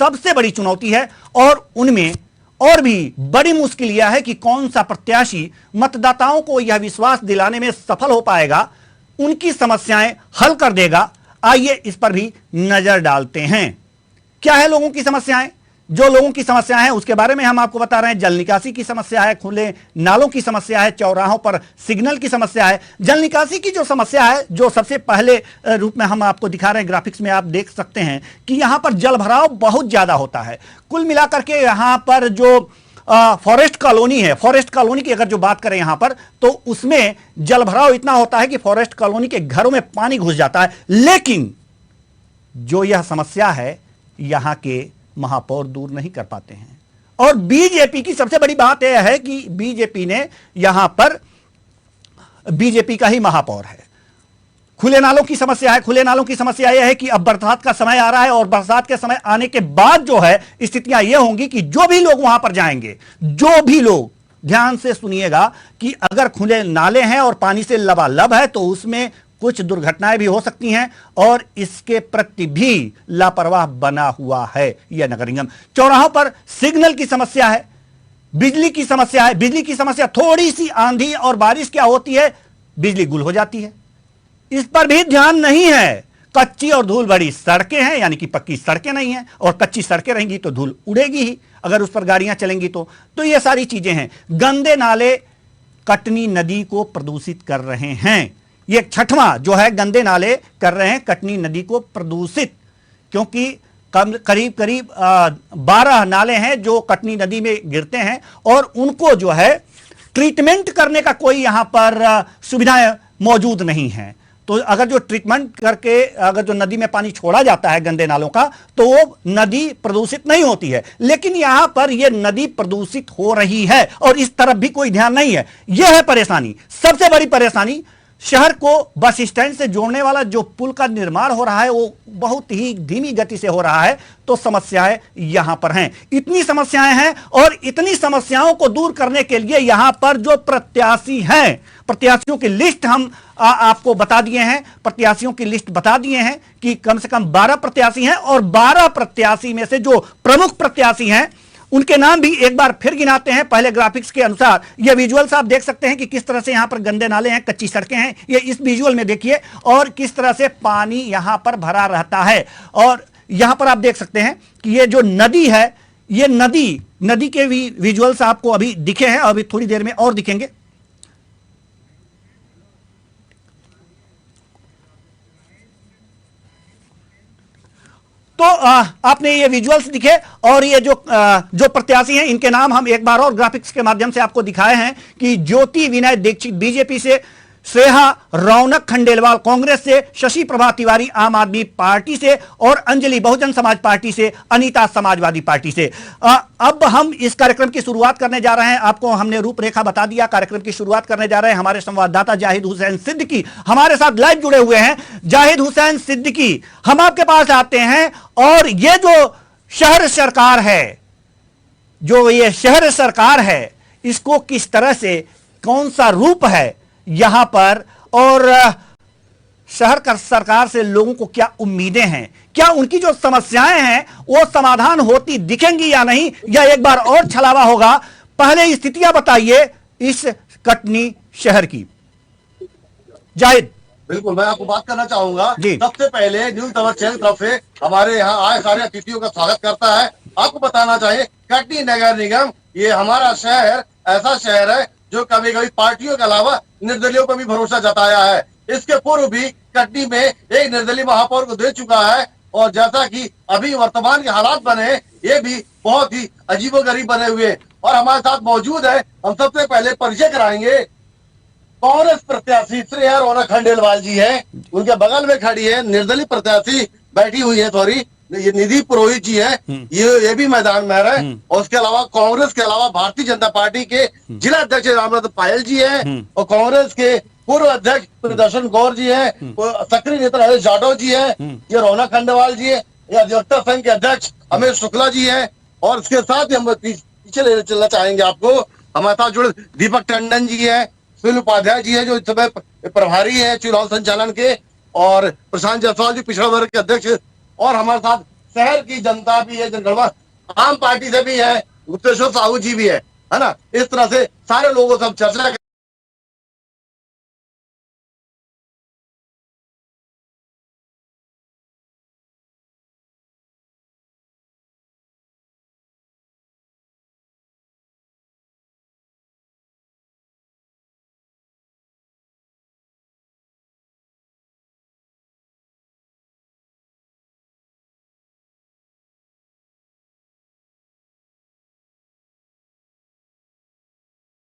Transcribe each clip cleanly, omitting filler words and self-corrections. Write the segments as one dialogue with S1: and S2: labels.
S1: सबसे बड़ी चुनौती है। और उनमें और भी बड़ी मुश्किल यह है कि कौन सा प्रत्याशी मतदाताओं को यह विश्वास दिलाने में सफल हो पाएगा, उनकी समस्याएं हल कर देगा। आइए इस पर भी नजर डालते हैं। क्या है लोगों की समस्याएं? जो लोगों की समस्याएं हैं उसके बारे में हम आपको बता रहे हैं। जल निकासी की समस्या है, खुले नालों की समस्या है, चौराहों पर सिग्नल की समस्या है। जल निकासी की जो समस्या है, जो सबसे पहले रूप में हम आपको दिखा रहे हैं, ग्राफिक्स में आप देख सकते हैं कि यहां पर जल भराव बहुत ज्यादा होता है। कुल मिलाकर के यहां पर जो फॉरेस्ट कॉलोनी है, फॉरेस्ट कॉलोनी की अगर जो बात करें यहां पर, तो उसमें जल भराव इतना होता है कि फॉरेस्ट कॉलोनी के घरों में पानी घुस जाता है। लेकिन जो यह समस्या है यहां के महापौर दूर नहीं कर पाते हैं। और बीजेपी की सबसे बड़ी बात यह है कि बीजेपी ने यहां पर, बीजेपी का ही महापौर है। खुले नालों की समस्या है। खुले नालों की समस्या यह है कि अब बरसात का समय आ रहा है और बरसात के समय आने के बाद जो है स्थितियां यह होंगी कि जो भी लोग वहां पर जाएंगे, जो भी लोग, ध्यान से सुनिएगा कि अगर खुले नाले हैं और पानी से लबालब है तो उसमें कुछ दुर्घटनाएं भी हो सकती हैं और इसके प्रति भी लापरवाह बना हुआ है यह नगर निगम। चौराहों पर सिग्नल की समस्या है, बिजली की समस्या है। बिजली की समस्या, थोड़ी सी आंधी और बारिश क्या होती है, बिजली गुल हो जाती है। इस पर भी ध्यान नहीं है। कच्ची और धूल भरी सड़कें हैं, यानी कि पक्की सड़कें नहीं हैं, और कच्ची सड़कें रहेंगी तो धूल उड़ेगी ही अगर उस पर गाड़ियां चलेंगी तो ये सारी चीजें हैं। गंदे नाले कटनी नदी को प्रदूषित कर रहे हैं। ये छठवां जो है, गंदे नाले कर रहे हैं कटनी नदी को प्रदूषित, क्योंकि करीब करीब 12 नाले हैं जो कटनी नदी में गिरते हैं और उनको जो है ट्रीटमेंट करने का कोई यहां पर सुविधाएं मौजूद नहीं है। तो अगर जो ट्रीटमेंट करके अगर जो नदी में पानी छोड़ा जाता है गंदे नालों का, तो वो नदी प्रदूषित नहीं होती है। लेकिन यहां पर यह नदी प्रदूषित हो रही है और इस तरफ भी कोई ध्यान नहीं है। यह है परेशानी, सबसे बड़ी परेशानी। शहर को बस स्टैंड से जोड़ने वाला जो पुल का निर्माण हो रहा है वो बहुत ही धीमी गति से हो रहा है, तो समस्याएं यहां पर हैं। इतनी समस्याएं हैं और इतनी समस्याओं को दूर करने के लिए यहां पर जो प्रत्याशी हैं, प्रत्याशियों की लिस्ट हम आपको बता दिए हैं। प्रत्याशियों की लिस्ट बता दिए हैं कि कम से कम 12 प्रत्याशी हैं और 12 प्रत्याशी में से जो प्रमुख प्रत्याशी हैं उनके नाम भी एक बार फिर गिनाते हैं। पहले ग्राफिक्स के अनुसार ये विजुअल्स आप देख सकते हैं कि किस तरह से यहां पर गंदे नाले हैं, कच्ची सड़कें हैं। ये इस विजुअल में देखिए, और किस तरह से पानी यहां पर भरा रहता है। और यहां पर आप देख सकते हैं कि ये जो नदी है, ये नदी के भी विजुअल्स आपको अभी दिखे हैं, अभी थोड़ी देर में और दिखेंगे। तो आपने ये विजुअल्स दिखे और ये जो प्रत्याशी हैं इनके नाम हम एक बार और ग्राफिक्स के माध्यम से आपको दिखाए हैं कि ज्योति विनय दीक्षित बीजेपी से, श्रेया रौनक खंडेलवाल कांग्रेस से, शशि प्रभा तिवारी आम आदमी पार्टी से और अंजलि बहुजन समाज पार्टी से, अनीता समाजवादी पार्टी से। अब हम इस कार्यक्रम की शुरुआत करने जा रहे हैं। आपको हमने रूपरेखा बता दिया। कार्यक्रम की शुरुआत करने जा रहे हैं। हमारे संवाददाता जाहिद हुसैन सिद्दीकी हमारे साथ लाइव जुड़े हुए हैं। जाहिद हुसैन सिद्दीकी, हम आपके पास आते हैं और ये जो शहर सरकार है, जो ये शहर सरकार है, इसको किस तरह से, कौन सा रूप है यहां पर, और शहर का सरकार से लोगों को क्या उम्मीदें हैं, क्या उनकी जो समस्याएं हैं वो समाधान होती दिखेंगी या नहीं, या एक बार और छलावा होगा। पहले स्थितियां बताइए इस कटनी शहर की। जाहिद।
S2: बिल्कुल, मैं आपको बात करना चाहूंगा। सबसे पहले न्यूज तवर चैनल तरफ से हमारे यहाँ आए सारे अतिथियों का स्वागत करता है। आपको बताना चाहिए कटनी नगर निगम, ये हमारा शहर ऐसा शहर है जो कभी कभी पार्टियों के अलावा निर्दलियों पर भी भरोसा जताया है। इसके पूर्व भी कटनी में एक निर्दलीय महापौर को दे चुका है, और जैसा कि अभी वर्तमान के हालात बने, ये भी बहुत ही अजीबोगरीब बने हुए। और हमारे साथ मौजूद है, हम सबसे पहले परिचय कराएंगे, कांग्रेस प्रत्याशी श्रेया रौनक खंडेलवाल जी है। उनके बगल में खड़ी है निर्दलीय प्रत्याशी बैठी हुई है, सॉरी, ये निधि पुरोहित जी है, ये भी मैदान में है। और उसके अलावा कांग्रेस के अलावा भारतीय जनता पार्टी के जिला अध्यक्ष रामनाथ पायल जी है, और कांग्रेस के पूर्व अध्यक्ष प्रदर्शन गौर जी है, सक्रिय नेता हरीश जाटव जी है, ये रौनक खंडेलवाल जी है, ये अधिवक्ता संघ के अध्यक्ष अमित शुक्ला जी है। और इसके साथ ही हम पीछे ले चलना चाहेंगे आपको, हमारे साथ जुड़े दीपक टंडन जी है, सुनील उपाध्याय जी है जो इस समय प्रभारी है चुनाव संचालन के, और प्रशांत जायसवाल जी पिछड़ा वर्ग के अध्यक्ष, और हमारे साथ शहर की जनता भी है, जनगणना आम पार्टी से भी है, गुप्तेश्वर साहू जी भी है ना। इस तरह से सारे लोगों से हम चर्चा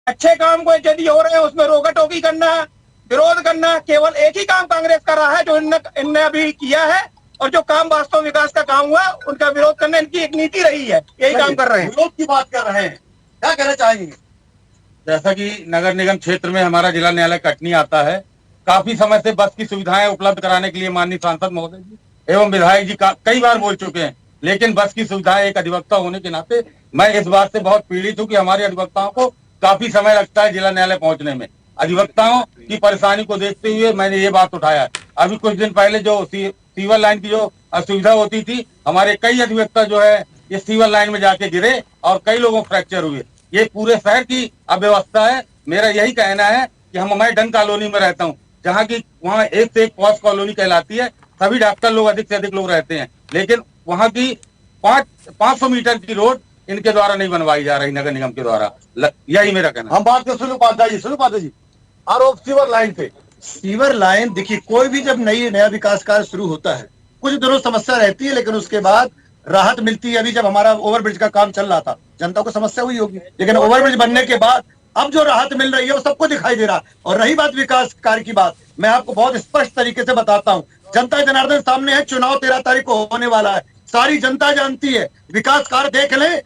S3: अच्छे काम को यदि हो रहे हैं उसमें रोका टोकी करना, विरोध करना, केवल एक ही काम कांग्रेस कर रहा है जो इनने अभी किया है, और जो काम वास्तव विकास का काम हुआ उनका विरोध करना इनकी एक नीति रही है, यही काम कर रहे हैं।
S2: विरोध की बात कर रहे हैं, क्या कहना चाहेंगे?
S4: जैसा कि नगर निगम क्षेत्र में हमारा जिला न्यायालय कटनी आता है, काफी समय से बस की सुविधाएं उपलब्ध कराने के लिए माननीय सांसद महोदय जी एवं विधायक जी कई बार बोल चुके हैं, लेकिन बस की सुविधाएं एक अधिवक्ता होने के नाते मैं इस बात से बहुत पीड़ित हूँ कि हमारे अधिवक्ताओं को काफी समय लगता है जिला न्यायालय पहुंचने में। अधिवक्ताओं की परेशानी को देखते हुए मैंने ये बात उठाया। अभी कुछ दिन पहले जो सीवर लाइन की जो असुविधा होती थी, हमारे कई अधिवक्ता जो है ये सीवर लाइन में जाके गिरे और कई लोगों को फ्रैक्चर हुए। ये पूरे शहर की अव्यवस्था है। मेरा यही कहना है कि मैं डन कॉलोनी में रहता हूँ, जहाँ की वहाँ एक से एक पॉश कॉलोनी कहलाती है, सभी डॉक्टर लोग अधिक से अधिक लोग रहते हैं, लेकिन वहाँ की 500 मीटर की रोड इनके द्वारा नहीं बनवाई जा रही, नगर निगम के द्वारा। यही मेरा कहना।
S2: हम बात कर सुनो उपाध्याय जी आरोप सीवर लाइन पे।
S5: सीवर लाइन देखिए, कोई भी जब नया विकास कार्य शुरू होता है कुछ दिनों समस्या रहती है, लेकिन उसके बाद राहत मिलती है। अभी जब हमारा ओवरब्रिज का काम चल रहा था जनता को समस्या हुई होगी, लेकिन ओवरब्रिज बनने के बाद अब जो राहत मिल रही है वो सबको दिखाई दे रहा है। और रही बात विकास कार्य की बात, मैं आपको बहुत स्पष्ट तरीके से बताता हूँ, जनता जनार्दन सामने है, चुनाव 13 तारीख को होने वाला है, सारी जनता जानती है। विकास कार्य देख लें,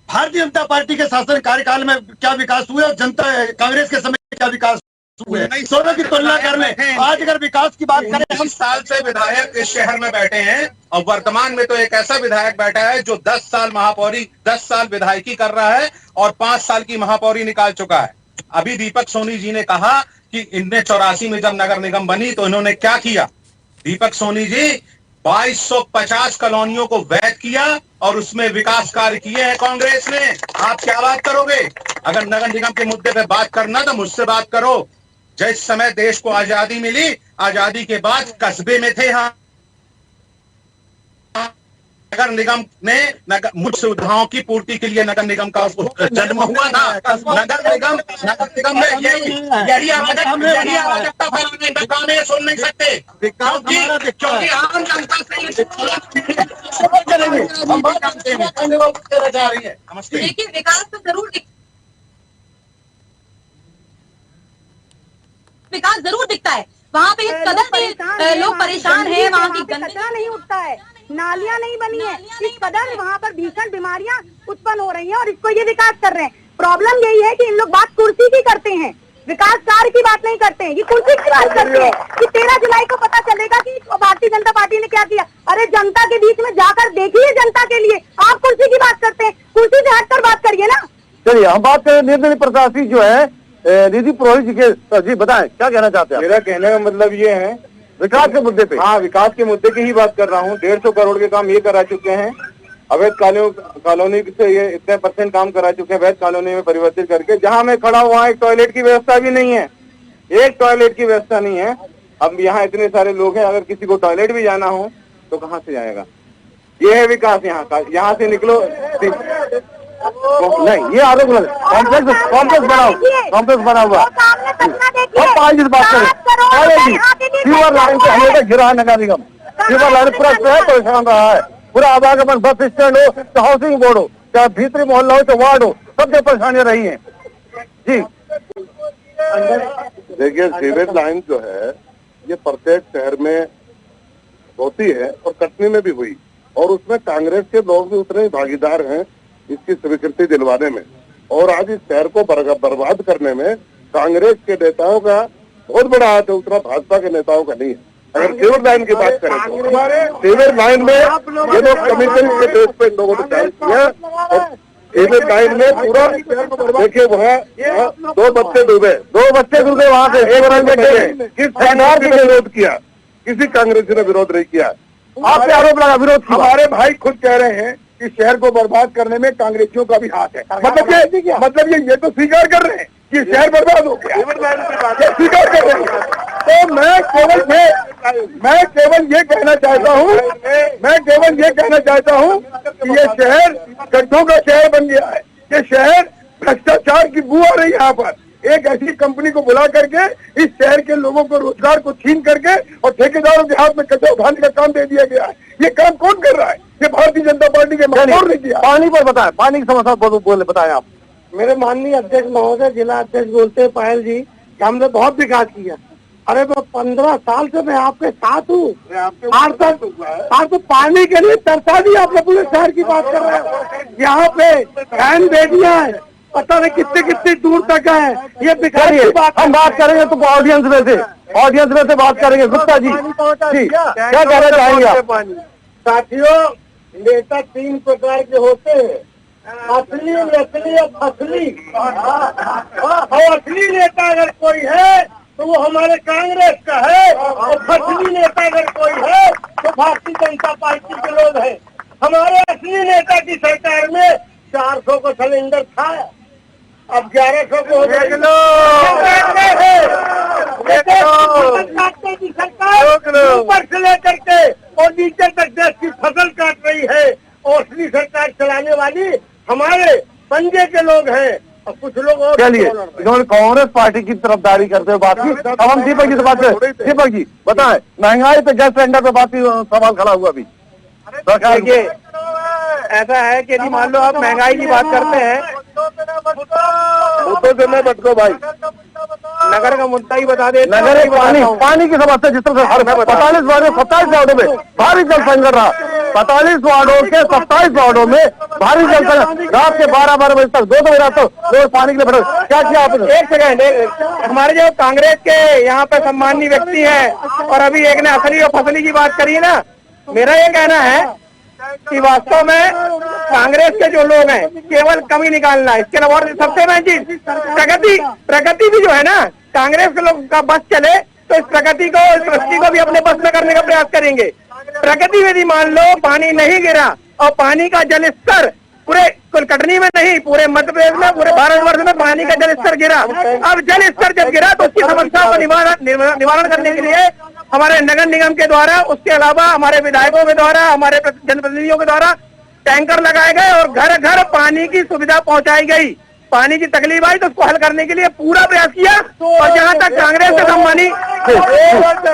S5: भारतीय जनता पार्टी के शासन कार्यकाल में क्या विकास हुए और जनता कांग्रेस के समय क्या विकास हुए, दोनों की तुलना कर लें। आज अगर विकास की बात करें,
S3: 20 साल से विधायक इस शहर में बैठे हैं और वर्तमान में तो एक ऐसा विधायक बैठा है जो 10 साल महापौरी 10 साल विधायकी कर रहा है और 5 साल की महापौरी निकाल चुका है। अभी दीपक सोनी जी ने कहा कि इनने 84 में जब नगर निगम बनी तो इन्होंने क्या किया। दीपक सोनी जी 2250 कॉलोनियों को वैध किया और उसमें विकास कार्य किए हैं कांग्रेस ने। आप क्या बात करोगे? अगर नगर निगम के मुद्दे पे बात करना तो मुझसे बात करो। जिस समय देश को आजादी मिली, आजादी के बाद कस्बे में थे यहाँ नगर निगम ने मुख्य सुविधाओं की पूर्ति के लिए नगर निगम का जन्म हुआ था। नगर निगम में यही अराजकता फैलाने सुन नहीं सकते, क्योंकि आम जनता से
S6: देखिए विकास तो जरूर दिखता है। वहाँ पे इस कदर भी लोग परेशान हैं, वहाँ की
S7: कचरा नहीं उठता है, नालियाँ नहीं बनी है, इस कदर वहाँ पर भीषण बीमारियाँ उत्पन्न हो रही हैं और इसको ये विकास कर रहे हैं। प्रॉब्लम यही है कि इन लोग बात कुर्सी की करते हैं, विकास कार्य की बात नहीं करते हैं। ये कुर्सी की बात करते हैं कि 13 जुलाई को पता चलेगा कि भारतीय जनता पार्टी ने क्या किया। अरे जनता के बीच में जाकर देखिए जनता के लिए, आप कुर्सी की बात करते हैं, कुर्सी से हटकर बात करिए ना।
S2: चलिए हम बात करें निर्दलीय प्रत्याशी जो है निधि पुरोहित जी के। जी बताएं क्या कहना चाहते हैं?
S8: मेरा कहने का मतलब ये है,
S2: विकास के मुद्दे पे।
S8: हाँ, विकास के मुद्दे की ही बात कर रहा हूँ। 150 करोड़ के काम ये करा चुके हैं, अवैध कॉलोनी से ये इतने % काम करा चुके हैं, वैध कॉलोनी में परिवर्तित करके। जहाँ मैं खड़ा हूँ वहाँ एक टॉयलेट की व्यवस्था भी नहीं है, एक टॉयलेट की व्यवस्था नहीं है। अब यहाँ इतने सारे लोग हैं, अगर किसी को टॉयलेट भी जाना हो तो कहाँ से जाएगा? ये है विकास यहाँ का। यहाँ से निकलो
S2: नहीं, ये आरोप कॉम्प्लेक्स बना हुआ। सीवर लाइन से हमेशा घिरा है नगर निगम, सीवर लाइन पूरा परेशान रहा है। पूरा आवागमन, बस स्टैंड हो चाहे हाउसिंग बोर्ड हो, चाहे भीतरी मोहल्ला हो, चाहे वार्ड हो, सबसे परेशानियां रही हैं। जी
S8: देखिए, सीवेज लाइन जो है ये प्रत्येक शहर में होती है और कटनी में भी हुई, और उसमें कांग्रेस के लोग भी उतने ही भागीदार हैं इसकी स्वीकृति दिलवाने में। और आज इस शहर को बर्बाद करने में कांग्रेस के नेताओं का बहुत बड़ा हाथ है, उतना भाजपा के नेताओं का नहीं है। अगर सीवर लाइन की बात करें तो सीवर लाइन में ये लोग कमीशन के बेस पे इन लोगों ने जारी किया, और सीवर लाइन में पूरा देखिए वहाँ 2 बच्चे डूबे वहाँ से। एक रंग में किस सरकार ने विरोध किया? किसी कांग्रेसी ने विरोध नहीं किया।
S5: आप पे आरोप लगा विरोध की बात।
S8: हमारे भाई खुद कह रहे हैं कि शहर को बर्बाद करने में कांग्रेसियों का भी हाथ है। मतलब ये तो स्वीकार कर रहे हैं कि शहर बर्बाद हो गया, ये स्वीकार कर रहे हैं। तो मैं केवल ये कहना चाहता हूँ कि ये शहर गड्ढों का शहर बन गया है। ये शहर भ्रष्टाचार की बू आ रही है। यहाँ पर एक ऐसी कंपनी को बुला करके इस शहर के लोगों को रोजगार को छीन करके और ठेकेदारों के हाथ में कचरा उठाने का काम दे दिया गया है। ये काम कौन कर रहा है? ये भारतीय जनता पार्टी के महापौर ने किया। पानी पर बताएं, पानी की समस्या बोले बताएं आप।
S9: मेरे माननीय अध्यक्ष महोदय, जिला अध्यक्ष बोलते हैं पायल जी कि हमने बहुत विकास किया। अरे मैं 15 साल से मैं आपके साथ हूँ। आज तो पानी के लिए तरसा दिया आपने, पूरे शहर की बात कर रहे हैं। यहाँ पे फैन दे दिया है, पता नहीं कितने दूर तक है। ये विकास की बात
S5: हम बात करेंगे तो ऑडियंस में से बात करेंगे। गुप्ता जी क्या कहना चाहेंगे आप?
S9: साथियों, नेता 3 प्रकार के होते हैं, असली, नकली और फसली। और असली नेता अगर कोई है तो वो हमारे कांग्रेस का है, और फसली नेता अगर कोई है तो भारतीय जनता पार्टी के लोग हैं। हमारे असली नेता की सरकार में 400 का सिलेंडर था, अब 1100 को हो गया। की सरकार ऊपर से लेकर के और नीचे तक देश की फसल काट रही है, और असली सरकार चलाने वाली हमारे पंजे के लोग हैं। और कुछ लोग और
S5: चलिए, इन्होंने कांग्रेस पार्टी की तरफदारी करते हुए बात की। अब हम दीपक जी से बात करें। दीपक जी बताएं, महंगाई पे गैस सिलेंडर पे बात की, सवाल खड़ा हुआ अभी।
S9: देखिए, ऐसा है कि यदि मान लो आप महंगाई की बात करते हैं
S8: तो मैं बटको भाई,
S9: नगर का मुद्दा ही बता दे।
S5: नगर एक पानी की समस्या जिस तरह से 45 वार्डों में 27 वार्डों में भारी जल संकट रहा। 45 वार्डों के 27 वार्डों में भारी जल संकट। रात के 12 बजे तक 2 बजे रात तक लोग पानी के लिए भटक। क्या किया आपने?
S9: एक सेकंड, हमारे जो कांग्रेस के यहाँ पे सम्माननीय व्यक्ति हैं, और अभी एक ने असली और फसली की बात करी है ना, मेरा ये कहना है कि वास्तव में कांग्रेस के जो लोग हैं केवल कमी निकालना है। इसके अलावा सबसे बड़ी चीज प्रगति भी जो है ना, कांग्रेस के लोग का बस चले तो इस प्रगति को, इस सृष्टि को भी अपने बस में करने का प्रयास करेंगे। प्रगति में भी मान लो पानी नहीं गिरा, और पानी का जल स्तर पूरे कुल कटनी में नहीं, पूरे मध्य प्रदेश में, पूरे भारतवर्ष में पानी का जल स्तर गिरा। अब जल स्तर जब गिरा तो उसकी समस्या को निवारण करने के लिए हमारे नगर निगम के द्वारा, उसके अलावा हमारे विधायकों के द्वारा, हमारे जनप्रतिनिधियों के द्वारा टैंकर लगाए गए और घर घर पानी की सुविधा पहुंचाई गई। पानी की तकलीफ आई तो उसको हल करने के लिए पूरा प्रयास किया। और जहां तक कांग्रेस से संबंधित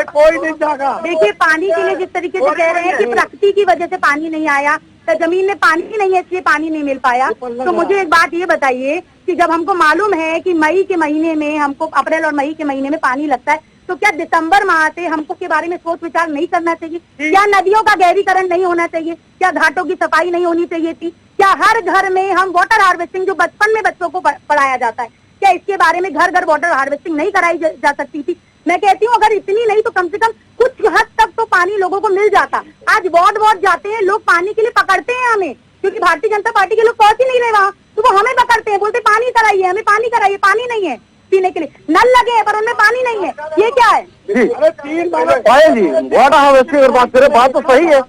S9: कोई नहीं जागा।
S7: देखिए, पानी के लिए जिस तरीके से कह रहे हैं कि प्रकृति की वजह से पानी नहीं आया, तो जमीन में पानी नहीं है इसलिए पानी नहीं मिल पाया। तो मुझे एक बात ये बताइए कि जब हमको मालूम है कि मई के महीने में हमको, अप्रैल और मई के महीने में पानी लगता है, तो क्या दिसंबर माह से हमको के बारे में सोच विचार नहीं करना चाहिए? क्या नदियों का गहरीकरण नहीं होना चाहिए? क्या घाटों की सफाई नहीं होनी चाहिए थी? क्या हर घर में हम वाटर हार्वेस्टिंग, जो बचपन में बच्चों को पढ़ाया जाता है, क्या इसके बारे में घर घर वाटर हार्वेस्टिंग नहीं कराई जा सकती थी? मैं कहती हूँ अगर इतनी नहीं तो कम से कम कुछ हद तक तो पानी लोगों को मिल जाता। आज वार्ड जाते हैं लोग, पानी के लिए पकड़ते हैं हमें, क्योंकि भारतीय जनता पार्टी के लोग पहुंच ही नहीं रहे वहाँ, तो वो हमें पकड़ते हैं, बोलते पानी कराइए, हमें पानी कराइए। पानी नहीं है पीने के लिए, नल लगे हैं पर उनमें पानी नहीं है। ये क्या है?
S5: पायल जी, वाटर हार्वेस्टिंग अगर बात करें, बात तो सही है।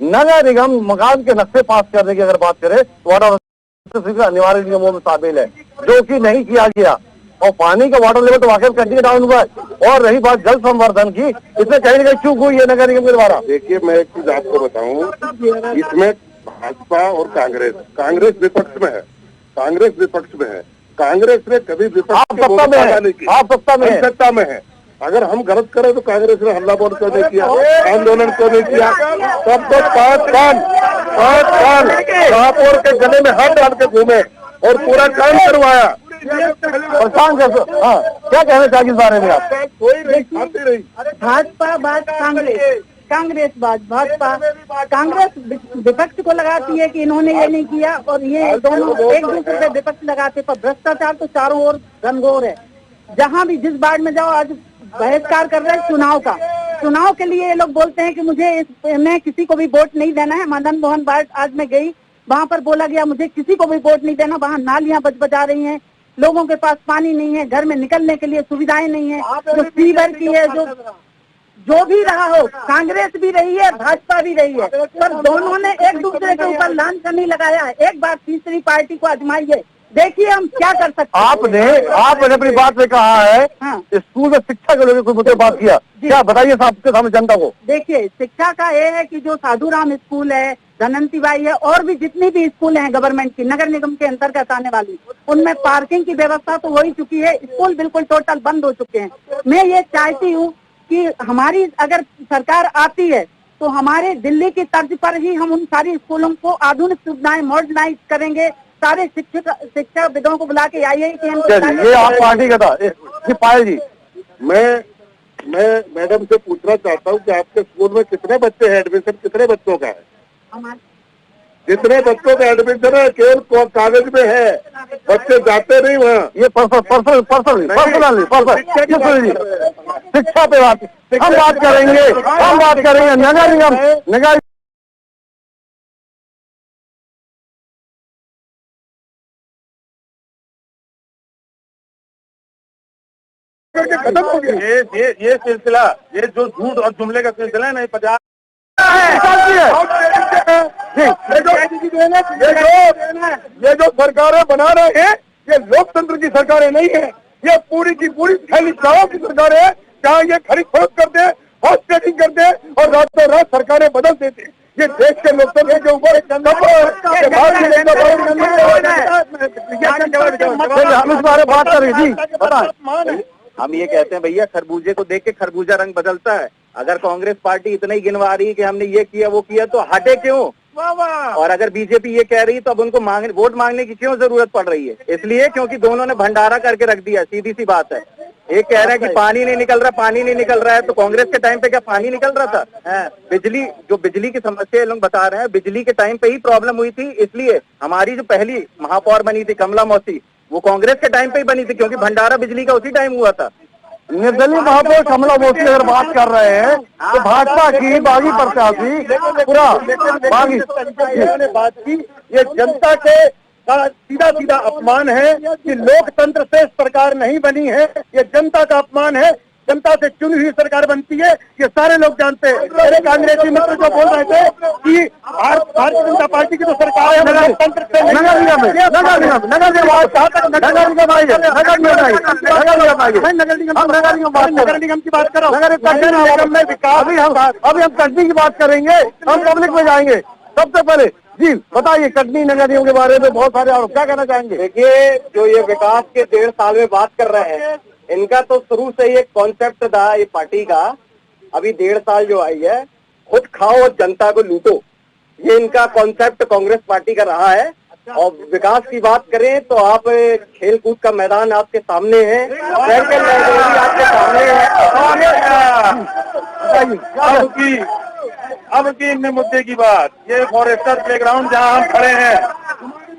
S5: नगर निगम मकान के नक्शे पास करने की अगर बात करें, वाटर हार्वेस्टिंग अनिवार्य नियमों में शामिल है, जो कि नहीं किया गया। और पानी का वाटर लेवल तो वाकई कंटिन्यू डाउन हुआ है। और रही बात जल संवर्धन की, इसमें कहीं न कहीं चूक हुई है नगर निगम के द्वारा।
S8: देखिए, मैं एक चीज आपको बताऊं, इसमें भाजपा और कांग्रेस विपक्ष में है, कांग्रेस विपक्ष में है। कांग्रेस ने कभी विपक्ष की भूमिका नहीं की।
S5: आप सत्ता में है।
S8: अगर हम गलत करें तो कांग्रेस ने हल्ला बोल क्यों नहीं किया, आंदोलन क्यों नहीं किया? तब तो 5 साल महापौर के गले में हाथ डाल के घूमे और पूरा काम करवाया।
S5: परेशान कर। हाँ, क्या कहना चाहिए इस बारे में आप?
S8: कोई नहीं खाती रही।
S7: भाजपा बात कांग्रेस बात भाजपा। कांग्रेस विपक्ष को लगाती है कि इन्होंने ये नहीं किया, और ये दोनों एक दूसरे पे विपक्ष लगाते। पर भ्रष्टाचार तो चारों ओर घनघोर है। जहाँ भी जिस वार्ड में जाओ, आज बहिष्कार कर रहे हैं चुनाव के लिए। ये लोग बोलते हैं कि मुझे इसमें किसी को भी वोट नहीं देना है। मदन मोहन वार्ड आज मैं गई, वहाँ पर बोला गया मुझे किसी को भी वोट नहीं देना। वहाँ नालियां बजा रही हैं, लोगों के पास पानी नहीं है, घर में निकलने के लिए सुविधाएं नहीं है, जो सीवर की है, जो भी रहा हो, कांग्रेस भी रही है, भाजपा भी रही है, पर दोनों ने एक दूसरे के ऊपर लांछन नहीं लगाया है। एक बार तीसरी पार्टी को आजमाइए, देखिए हम क्या कर सकते हैं।
S5: आपने अपनी बात में कहा है स्कूल में शिक्षा के लोगों को बात किया, क्या बताइए आपके सामने जनता को।
S7: देखिए, शिक्षा का ये है कि जो साधुराम स्कूल है, धनंती बाई है, और भी जितनी भी स्कूल हैं गवर्नमेंट की, नगर निगम के अंतर्गत आने वाली, उनमें पार्किंग की व्यवस्था तो हो ही चुकी है, स्कूल बिल्कुल टोटल बंद हो चुके हैं। मैं ये चाहती हूँ कि हमारी अगर सरकार आती है तो हमारे दिल्ली की तर्ज पर ही हम उन सारी स्कूलों को आधुनिक सुविधाएं मॉडर्नाइज करेंगे। सारे शिक्षाविदों को बुला के आइए कि
S5: ये आप पार्टी का था जी। पायल जी,
S8: मैं मैडम से पूछना चाहता हूँ कि आपके स्कूल में कितने बच्चे हैं, एडमिशन कितने बच्चों का है? जितने बच्चों का एडमिशन है केवल कागज में है, बच्चे जाते नहीं वहाँ।
S5: ये पर्सनली शिक्षा पे हम बात करेंगे नगर निगम
S8: खत्म हो गया।
S4: ये सिलसिला, ये जो झूठ और जुमले का सिलसिला है ना, 50
S8: ये जो सरकारें बना रहे हैं, ये लोकतंत्र की सरकारें नहीं है, ये पूरी की पूरी खैलिशाहों की सरकारें है। जहाँ ये खरीद फरोख्त कर दे, हॉर्स ट्रेडिंग कर दे और रातों रात सरकारें बदल देते। ये देश के लोकतंत्र के ऊपर
S5: हम इस बारे बात कर रही थी।
S10: हम ये कहते हैं भैया, खरबूजे को देख के खरबूजा रंग बदलता है। अगर कांग्रेस पार्टी इतना ही गिनवा रही है कि हमने ये किया वो किया, तो हटे क्यों? और अगर बीजेपी ये कह रही है तो अब उनको वोट मांगने की क्यों जरूरत पड़ रही है? इसलिए क्योंकि दोनों ने भंडारा करके रख दिया, सीधी सी बात है। एक कह रहा है कि पानी नहीं निकल रहा है, तो कांग्रेस के टाइम पे क्या पानी निकल रहा था? बिजली की समस्या लोग बता रहे हैं, बिजली के टाइम पे ही प्रॉब्लम हुई थी। इसलिए हमारी जो पहली महापौर बनी थी कमला मौसी, वो कांग्रेस के टाइम पे ही बनी थी, क्योंकि भंडारा बिजली का उसी टाइम हुआ था।
S5: निर्दलीय महापौर कमला मौसी अगर बात कर रहे हैं तो भाजपा की बागी प्रत्याशी पूरा बागी
S8: ने बात की। ये जनता के सीधा अपमान है कि लोकतंत्र से सरकार नहीं बनी है, ये जनता का अपमान है। जनता से चुनी हुई सरकार बनती है, ये सारे लोग जानते हैं। मेरे कांग्रेसी मित्र जो बोल रहे थे कि भारतीय जनता पार्टी की तो सरकार है, लोकतंत्र से
S5: नगर
S8: निगम की बात करो।
S5: अभी हम कटनी की बात करेंगे, हम पब्लिक में जाएंगे। सबसे पहले जी बताइए, कटनी नगर निगम के बारे में बहुत सारे आरोप, क्या कहना चाहेंगे?
S10: देखिए, जो ये विकास के 1.5 साल में बात कर रहे हैं, इनका तो शुरू से ही एक कॉन्सेप्ट था ये पार्टी का। अभी 1.5 साल जो आई है, खुद खाओ और जनता को लूटो, ये इनका कॉन्सेप्ट कांग्रेस पार्टी का रहा है। और विकास की बात करें तो आप खेल कूद का मैदान आपके सामने है, साइकिल लाइब्रेरी आपके सामने है।
S8: अब की इन मुद्दे की बात, ये फॉरेस्टर प्लेग्राउंड जहाँ हम खड़े हैं,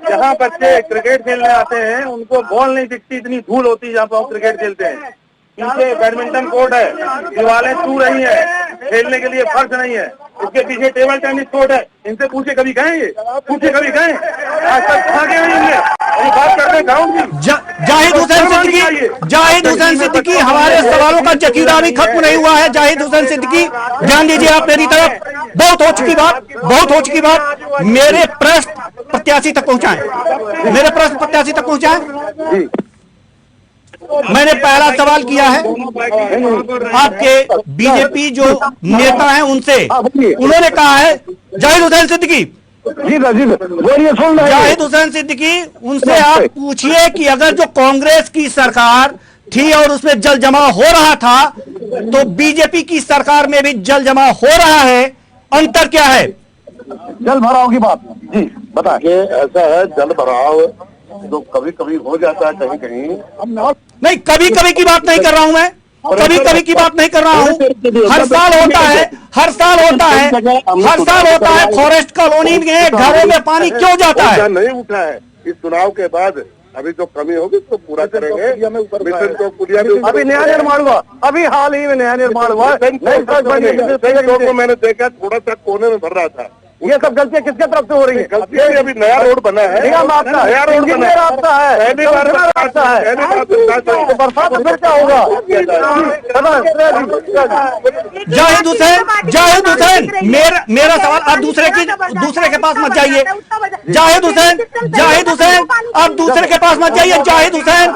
S8: जहाँ बच्चे क्रिकेट खेलने आते हैं, उनको बॉल नहीं दिखती, इतनी धूल होती है जहाँ पर हम क्रिकेट खेलते हैं। पीछे बैडमिंटन कोर्ट है, दीवारें छू रही है, खेलने के लिए फर्श नहीं है। इसके पीछे टेबल टेनिस कोर्ट है। इनसे पूछे कभी गए? ये पूछे कभी गए? आज तक कहाँ गए होंगे? बात करते हैं ग्राउंड की।
S1: जाहिद हुसैन सिद्दीकी, हमारे सवालों का जखीरा भी खत्म नहीं हुआ है। जाहिद हुसैन सिद्दीकी, ध्यान दीजिए आप मेरी तरफ। बहुत हो चुकी बात। मेरे प्रश्न प्रत्याशी तक पहुंचाएं। मैंने पहला सवाल किया है आपके बीजेपी जो नेता हैं उनसे, उन्होंने कहा है जाहिद हुसैन सिद्दीकी, जाहिद हुसैन सिद्दीकी, उनसे आप पूछिए कि अगर जो कांग्रेस की सरकार थी और उसमें जल जमाव हो रहा था, तो बीजेपी की सरकार में भी जल जमाव हो रहा है, अंतर क्या है?
S5: जल भराव की बात जी बताइए।
S8: ऐसा है, जल भराव तो कभी कभी हो जाता है, कहीं कहीं
S1: नहीं। कभी कभी की बात नहीं कर रहा हूं मैं, कभी की बात नहीं कर रहा हूं। हर साल होता है। फॉरेस्ट कॉलोनी में घरों में पानी क्यों जाता है?
S8: नहीं उठा है। इस चुनाव के बाद अभी जो कमी होगी तो पूरा करेंगे। मिशन तो पुलिया में
S5: अभी नया निर्माण हुआ, अभी हाल ही में नया निर्माण हुआ।
S8: मैंने देखा थोड़ा सा कोने में भर रहा था,
S9: ये सब गलतियां किसके तरफ से हो रही है?
S8: गलतियां अभी नया रोड बना है,
S9: निगम आपका है,
S8: नया रोड बना है,
S9: आपका है,
S8: पहली बार
S9: आपका है, तो बरसात में फिर क्या होगा?
S1: जाहिद हुसैन, जाहिद हुसैन, मेरा सवाल, आप दूसरे के पास मत जाइए। जाहिद हुसैन, जाहिद हुसैन, आप दूसरे के पास मत जाइए। जाहिद हुसैन,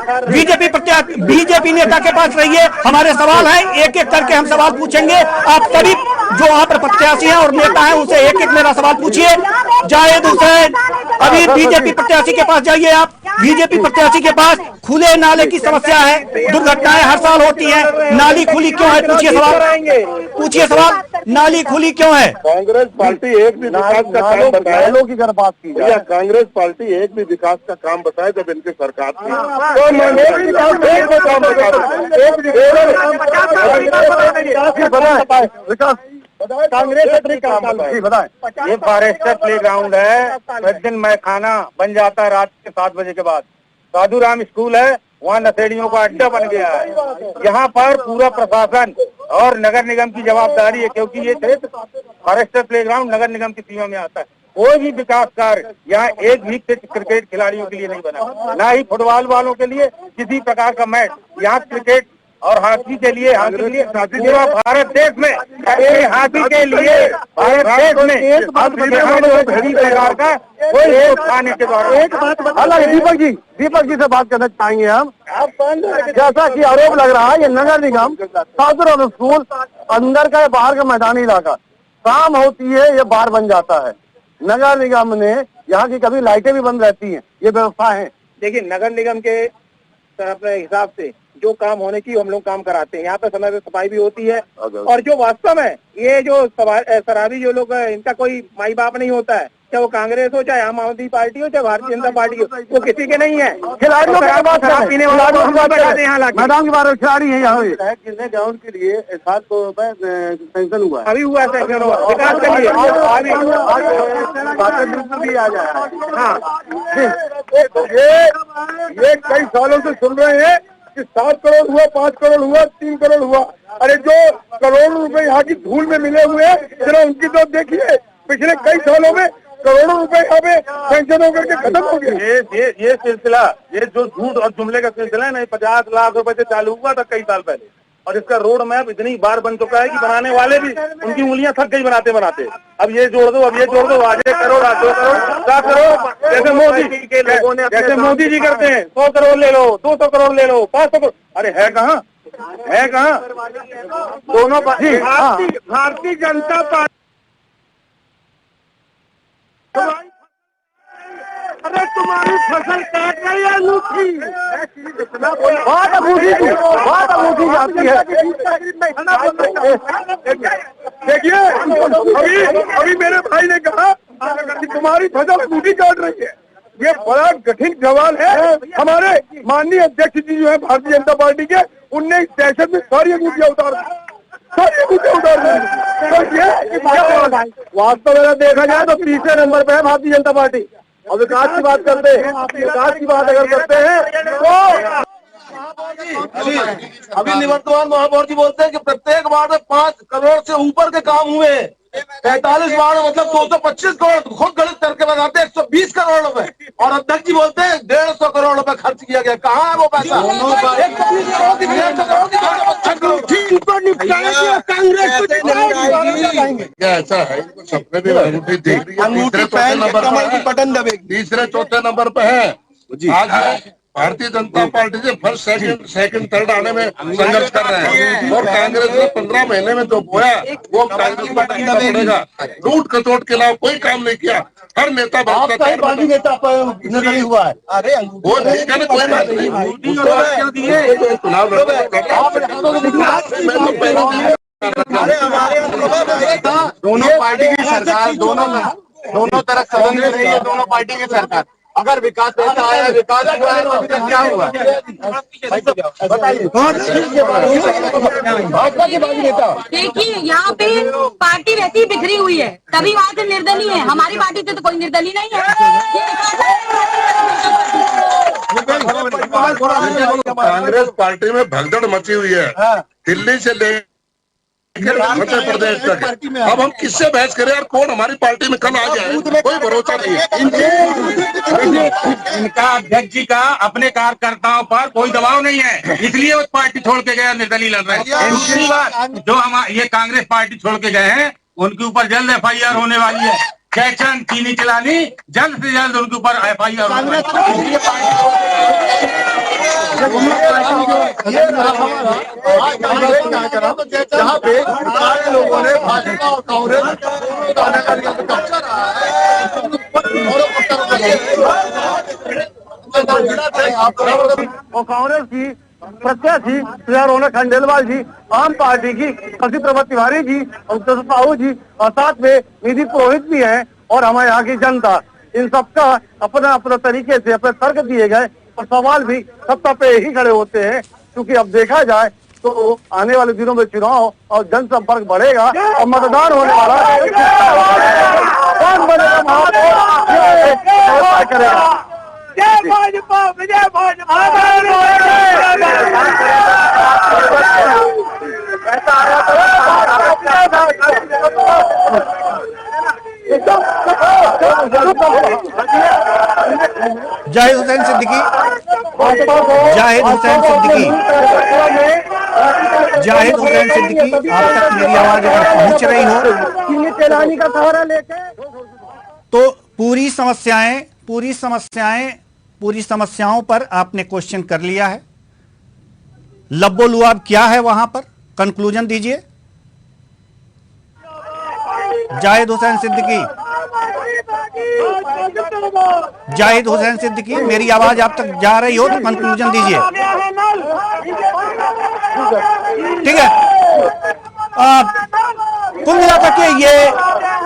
S1: बीजेपी नेता के पास रहिए। हमारे सवाल हैं, एक एक करके हम सवाल पूछेंगे। आप सभी जो वहां पर प्रत्याशी हैं और नेता हैं उनसे एक एक मेरा सवाल पूछिए। जाहिद हुसैन, अभी बीजेपी प्रत्याशी के पास जाइए। आप बीजेपी प्रत्याशी के पास खुले नाले की समस्या है, दुर्घटनाएं हर साल होती हैं, नाली खुली क्यों है? पूछिए सवाल, पूछिए सवाल, नाली खुली क्यों है?
S8: कांग्रेस पार्टी एक भी विकास का काम बताए की अगर बात की जाए, कांग्रेस पार्टी एक भी विकास का काम बताए जब इनकी सरकार थी,
S9: कांग्रेस बताए। ये फॉरेस्टर प्ले ग्राउंड है, एक दिन मैखाना बन जाता है रात के 7 बजे के बाद। साधुराम स्कूल है, वहाँ नशेड़ियों का अड्डा बन गया है। यहाँ पर पूरा प्रशासन और नगर निगम की जवाबदारी है, क्योंकि ये क्षेत्र फॉरेस्टर प्ले ग्राउंड नगर निगम की सीमा में आता है। कोई भी विकास कार्य यहाँ एक भी क्रिकेट खिलाड़ियों के लिए नहीं बना, ना ही फुटबॉल वालों के लिए किसी प्रकार का मैच। यहाँ क्रिकेट और हॉकी के लिए पूरा भारत देश में हॉकी के लिए भारत देश में किसी प्रकार का कोई खाने के द्वारा। एक बात अलग, दीपक जी से बात करना चाहेंगे हम। जैसा कि आरोप लग रहा है, ये नगर निगम साधुराम स्कूल अंदर का बाहर का मैदानी इलाका, शाम होती है ये बार बन जाता है। नगर निगम ने यहाँ की कभी लाइटें भी बंद रहती हैं, ये व्यवस्था है। देखिए, नगर निगम के अपने हिसाब से जो काम होने की हम लोग काम कराते हैं। यहाँ पे समय पे सफाई भी होती है, और जो वास्तव में ये जो शराबी जो लोग इनका कोई माई बाप नहीं होता है, चाहे वो कांग्रेस हो, चाहे आम आदमी पार्टी हो, चाहे भारतीय जनता पार्टी हो, वो किसी के नहीं है। खिलाड़ियों की बात पीने वालों मैदान के बारे में खिलाड़ी है यहाँ कितने ग्राउंड के लिए 7 करोड़ रुपए सैंक्शन हुआ है, अभी हुआ है सैंक्शन विकास के लिए, भी आ जाए। हाँ, ये कई सालों से सुन रहे हैं कि 7 करोड़ हुआ, 5 करोड़ हुआ, 3 करोड़ हुआ। अरे जो करोड़ों रुपए यहाँ की धूल में मिले हुए हैं, जरा उनकी तो देखिए, पिछले कई सालों में करोड़ों रुपए यहाँ पे सैंक्शन होकर के खत्म हो गए। ये सिलसिला, ये जो झूठ और जुमले का सिलसिला है ना, 50 लाख रुपए से चालू हुआ था कई साल पहले, और इसका रोड मैप इतनी बार बन चुका है कि बनाने वाले भी उनकी उंगलियां थक गई बनाते बनाते। अब ये जोड़ दो, अब ये जोड़ दो, आज 1 करोड़, आज 2 करोड़, 4 करोड़, जैसे मोदी के लोगों ने, जैसे मोदी जी करते हैं, 100 करोड़ ले लो, 200 करोड़ ले लो, 500 करोड़। अरे है कहाँ, है कहाँ? दोनों भारतीय जनता पार्टी। अरे तुम्हारी फसल काट रही है अनूठी, बहुत अनूठी जाती है। देखिए, अभी मेरे भाई ने कहा कि तुम्हारी फसल अनूठी काट रही है। ये बड़ा कठिन सवाल है। हमारे माननीय अध्यक्ष जी जो है भारतीय जनता पार्टी के, उनने इस दहशत में सारी अंगूठियां उतार वास्तव में देखा जाए तो तीसरे नंबर पे है भारतीय जनता पार्टी। और विकास की बात करते हैं, विकास की बात अगर करते हैं तो
S2: अभी निवर्तमान महापौर जी बोलते हैं कि प्रत्येक वार्ड में 5 करोड़ से ऊपर के काम हुए। 45 वार्ड मतलब 225 करोड़, खुद गणित करके बताते हैं 120 करोड़ रुपए, और अध्यक्ष जी बोलते हैं 150 करोड़ रुपए खर्च किया गया। कहाँ है वो पैसा? 120 करोड़ की 150 करोड़
S8: क्या ऐसा है? सपने भी अंगूठी दिख रही है,
S2: बटन दबेगी,
S8: तीसरे चौथे नंबर पे है। आज भारतीय जनता पार्टी से फर्स्ट सेकंड थर्ड आने में संघर्ष कर रहे हैं, और कांग्रेस ने 15 महीने में जो बोया वो कांग्रेस को करना पड़ेगा। लूट खसोट के अलावा कोई काम नहीं किया। हर नेता
S5: पार्टी नेता नहीं हुआ है। अरे
S8: वो जिसका ना कोई बात नहीं, चुनाव
S2: दोनों पार्टी की सरकार, दोनों तरफ सदन में रही है, दोनों पार्टी की सरकार। अगर विकास ऐसा आया, विकास क्या हुआ?
S6: देखिए, यहाँ पे पार्टी वैसी बिखरी हुई है, तभी वहाँ से निर्दलीय है। हमारी पार्टी से तो कोई निर्दलीय नहीं है।
S8: कांग्रेस पार्टी में भगदड़ मची हुई है। दिल्ली से ले मध्य प्रदेश तक है। अब हम किससे बहस करें यार, कौन हमारी पार्टी में कल आ जाए, कोई भरोसा नहीं है।
S4: इनका अध्यक्ष जी का अपने कार्यकर्ताओं पर कोई दबाव नहीं है, इसलिए वो पार्टी छोड़ के गए, निर्दलीय लड़ रहे हैं। दूसरी बात, जो हम ये कांग्रेस पार्टी छोड़ के गए हैं उनके ऊपर जल्द FIR होने वाली है। जयचंद चीनी चलानी, जल्द से जल्द उनके ऊपर FIR होने वाली
S2: जहाँ पे सारे लोगों ने भाजपा और कांग्रेस और कांग्रेस की प्रत्याशी श्री रोनक खंडेलवाल जी, आम पार्टी की शशि प्रभा तिवारी जी और साहू जी, और साथ में निधि पुरोहित भी हैं, और हमारे यहाँ की जनता, इन सबका अपना अपना तरीके से अपने तर्क दिए गए और सवाल भी सत्ता पे ही खड़े होते हैं। क्योंकि अब देखा जाए तो आने वाले दिनों में चुनाव और जनसंपर्क बढ़ेगा और मतदान होने वाला कौन बनेगा महापौर करेगा। जय भाजपा, विजय भाजपा।
S1: जाहिद हुसैन सिद्दीकी, जाहिद हुसैन सिद्दीकी, जाहिद हुसैन सिद्दीकी, आप तक मेरी आवाज अगर पहुंच रही हो
S9: का सहारा लेके
S1: तो पूरी समस्याओं पर आपने क्वेश्चन कर लिया है। लब्बो लुआब क्या है वहां पर, कंक्लूजन दीजिए। जाहिद हुसैन सिद्दीकी, जाहिद हुसैन सिद्दीकी, मेरी आवाज आप तक जा रही हो तो कंक्लूजन दीजिए। ठीक है, कुल मिलाकर के ये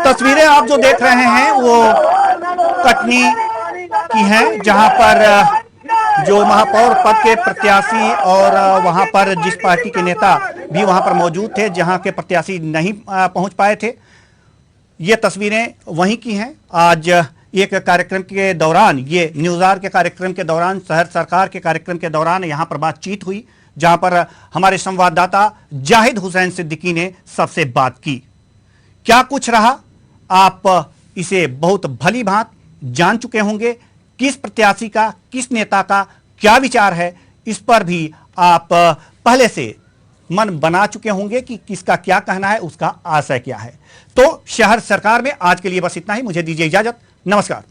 S1: तस्वीरें आप जो देख रहे हैं वो कटनी की हैं, जहां पर जो महापौर पद के प्रत्याशी और वहां पर जिस पार्टी के नेता भी वहां पर मौजूद थे, जहां के प्रत्याशी नहीं पहुंच पाए थे, ये तस्वीरें वहीं की हैं। आज एक कार्यक्रम के दौरान, ये न्यूज़ आवर के कार्यक्रम के दौरान, शहर सरकार के कार्यक्रम के दौरान यहां पर बातचीत हुई, जहां पर हमारे संवाददाता जाहिद हुसैन सिद्दीकी ने सबसे बात की। क्या कुछ रहा, आप इसे बहुत भली भांत जान चुके होंगे। किस प्रत्याशी का, किस नेता का क्या विचार है, इस पर भी आप पहले से मन बना चुके होंगे कि किसका क्या कहना है, उसका आशय क्या है। तो शहर सरकार में आज के लिए बस इतना ही। मुझे दीजिए इजाजत, नमस्कार।